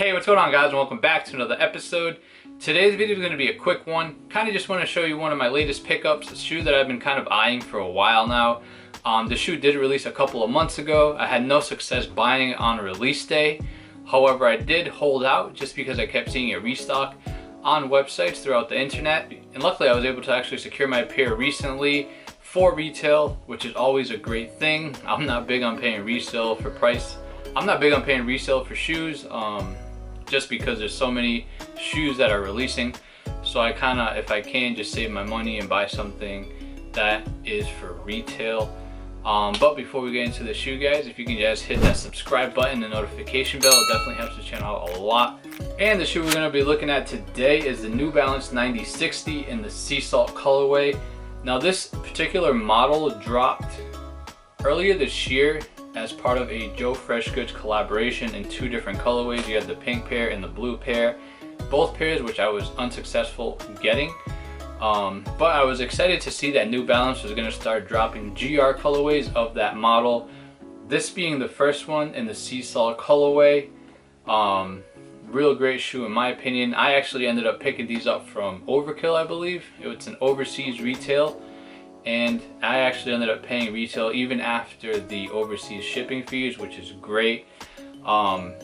Hey, what's going on guys, and welcome back to another episode. Today's video is going to be a quick one. Kind of just want to show you one of my latest pickups, a shoe that I've been kind of eyeing for a while now. The shoe did release a couple of months ago. I had no success buying it on release day. However, I did hold out just because I kept seeing it restock on websites throughout the internet. And luckily I was able to actually secure my pair recently for retail, which is always a great thing. I'm not big on paying resale for price. I'm not big on paying resale for shoes, just because there's so many shoes that are releasing. So I kind of, if I can, just save my money and buy something that is for retail. But before we get into the shoe, guys, if you can just hit that subscribe button and notification bell, it definitely helps the channel out a lot. And the shoe we're going to be looking at today is the New Balance 9060 in the Sea Salt colorway. Now this particular model dropped earlier this year as part of a Joe Freshgoods collaboration in two different colorways. You had the pink pair and the blue pair, both pairs which I was unsuccessful getting. But I was excited to see that New Balance was going to start dropping GR colorways of that model. This being the first one in the Sea Salt colorway. Real great shoe in my opinion. I actually ended up picking these up from Overkill, I believe. It's an overseas retail. And I actually ended up paying retail even after the overseas shipping fees, which is great. But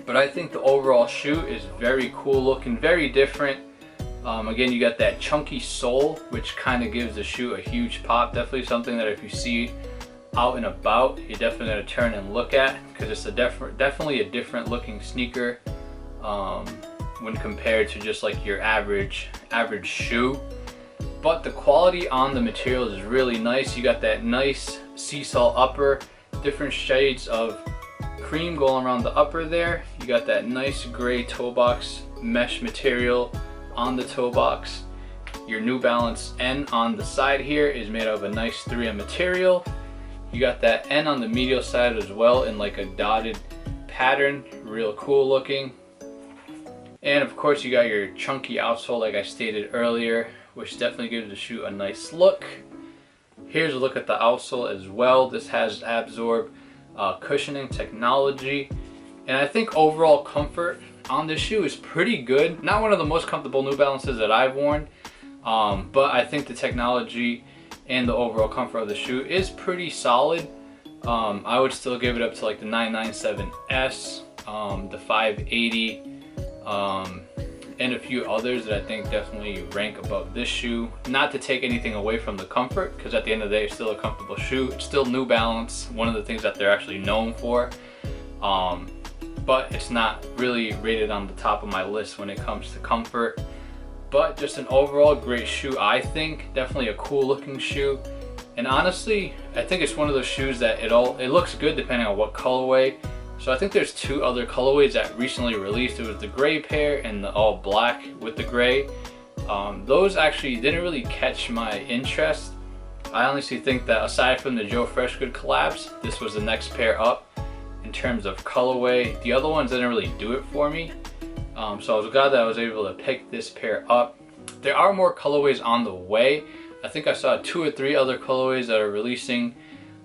I think the overall shoe is very cool looking, very different. Again, you got that chunky sole, which kind of gives the shoe a huge pop. Definitely something that if you see out and about, you're definitely going to turn and look at, because it's a definitely a different looking sneaker when compared to just like your average shoe. But the quality on the material is really nice. You got that nice sea salt upper, different shades of cream going around the upper there. You got that nice gray toe box mesh material on the toe box. Your New Balance N on the side here is made of a nice 3M material. You got that N on the medial side as well in like a dotted pattern, real cool looking. And of course you got your chunky outsole like I stated earlier, which definitely gives the shoe a nice look. Here's a look at the outsole as well. This has Absorb cushioning technology, and I think overall comfort on this shoe is pretty good. Not one of the most comfortable New Balances that I've worn, but I think the technology and the overall comfort of the shoe is pretty solid. I would still give it up to like the 997S, the 580, and a few others that I think definitely rank above this shoe. Not to take anything away from the comfort, because at the end of the day it's still a comfortable shoe. It's still New Balance, one of the things that they're actually known for. But it's not really rated on the top of my list when it comes to comfort. But just an overall great shoe, I think. Definitely a cool looking shoe. And honestly, I think it's one of those shoes that it looks good depending on what colorway. So I think there's two other colorways that recently released. It was the gray pair and the all black with the gray. Those actually didn't really catch my interest. I honestly think that aside from the Joe Freshgoods collabs, this was the next pair up in terms of colorway. The other ones didn't really do it for me. So I was glad that I was able to pick this pair up. There are more colorways on the way. I think I saw 2 or 3 other colorways that are releasing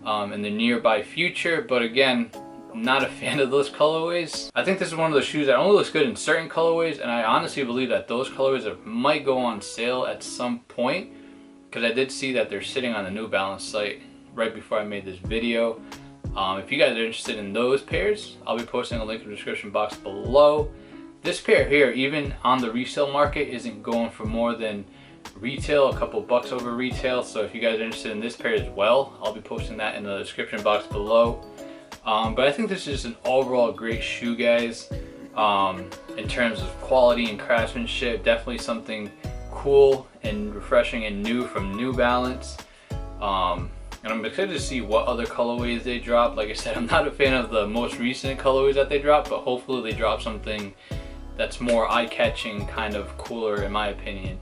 in the nearby future, but again, I'm not a fan of those colorways. I think this is one of those shoes that only looks good in certain colorways, and I honestly believe that those colorways might go on sale at some point, because I did see that they're sitting on the New Balance site right before I made this video. If you guys are interested in those pairs, I'll be posting a link in the description box below. This pair here, even on the resale market, isn't going for more than retail, a couple bucks over retail. So if you guys are interested in this pair as well, I'll be posting that in the description box below. But I think this is an overall great shoe, guys. In terms of quality and craftsmanship, definitely something cool and refreshing and new from New Balance. And I'm excited to see what other colorways they drop. Like I said, I'm not a fan of the most recent colorways that they drop, but hopefully they drop something that's more eye-catching, kind of cooler in my opinion.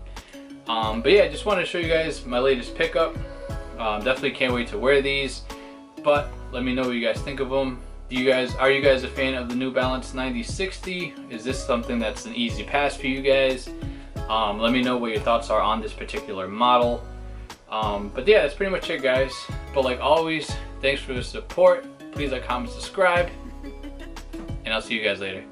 But yeah, I just wanted to show you guys my latest pickup. Definitely can't wait to wear these. But let me know what you guys think of them. Are you guys a fan of the New Balance 9060? Is this something that's an easy pass for you guys? Let me know what your thoughts are on this particular model. But yeah, that's pretty much it, guys. But like always, thanks for the support. Please like, comment, subscribe, and I'll see you guys later.